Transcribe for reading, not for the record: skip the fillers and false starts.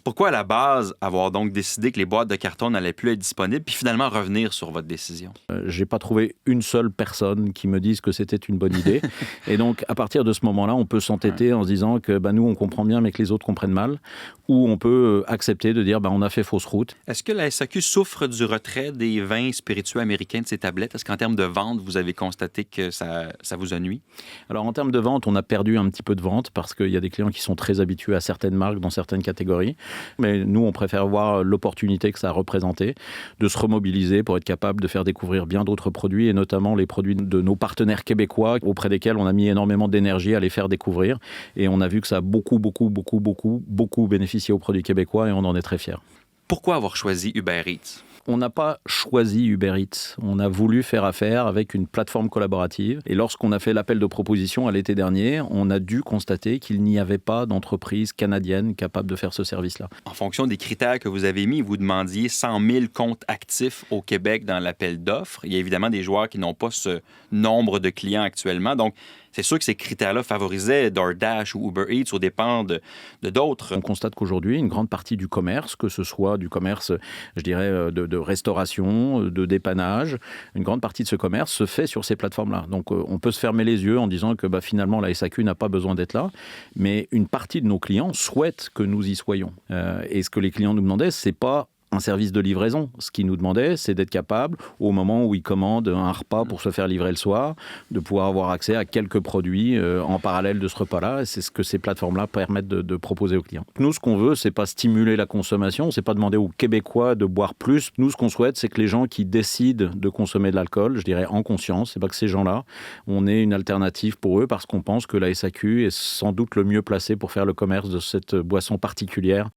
Pourquoi, à la base, avoir donc décidé que les boîtes de carton n'allaient plus être disponibles, puis finalement revenir sur votre décision? J'ai pas trouvé une seule personne qui me dise que c'était une bonne idée. Et donc, à partir de ce moment-là, on peut s'entêter en se disant que nous, on comprend bien, mais que les autres comprennent mal. Ou on peut accepter de dire, on a fait fausse route. Est-ce que la SAQ souffre du retrait des vins spiritueux américains de ses tablettes? Est-ce qu'en termes de vente, vous avez constaté que ça vous a nui? Alors, en termes de vente, on a perdu un petit peu de vente parce qu'il y a des clients qui sont très habitués à certaines marques dans certaines catégories. Mais nous, on préfère voir l'opportunité que ça a représenté de se remobiliser pour être capable de faire découvrir bien d'autres produits et notamment les produits de nos partenaires québécois auprès desquels on a mis énormément d'énergie à les faire découvrir. Et on a vu que ça a beaucoup bénéficié aux produits québécois et on en est très fiers. Pourquoi avoir choisi Uber Eats? On n'a pas choisi Uber Eats. On a voulu faire affaire avec une plateforme collaborative. Et lorsqu'on a fait l'appel de proposition à l'été dernier, on a dû constater qu'il n'y avait pas d'entreprise canadienne capable de faire ce service-là. En fonction des critères que vous avez mis, vous demandiez 100 000 comptes actifs au Québec dans l'appel d'offres. Il y a évidemment des joueurs qui n'ont pas ce nombre de clients actuellement. Donc, c'est sûr que ces critères-là favorisaient DoorDash ou Uber Eats aux dépens de d'autres. On constate qu'aujourd'hui, une grande partie du commerce, que ce soit du commerce, je dirais, de restauration, de dépannage, une grande partie de ce commerce se fait sur ces plateformes-là. Donc, on peut se fermer les yeux en disant que finalement, la SAQ n'a pas besoin d'être là. Mais une partie de nos clients souhaitent que nous y soyons. Et ce que les clients nous demandaient, c'est pas un service de livraison. Ce qu'ils nous demandaient, c'est d'être capable, au moment où ils commandent un repas pour se faire livrer le soir, de pouvoir avoir accès à quelques produits en parallèle de ce repas-là. Et c'est ce que ces plateformes-là permettent de proposer aux clients. Nous, ce qu'on veut, c'est pas stimuler la consommation, c'est pas demander aux Québécois de boire plus. Nous, ce qu'on souhaite, c'est que les gens qui décident de consommer de l'alcool, je dirais en conscience, c'est pas que ces gens-là, on ait une alternative pour eux parce qu'on pense que la SAQ est sans doute le mieux placé pour faire le commerce de cette boisson particulière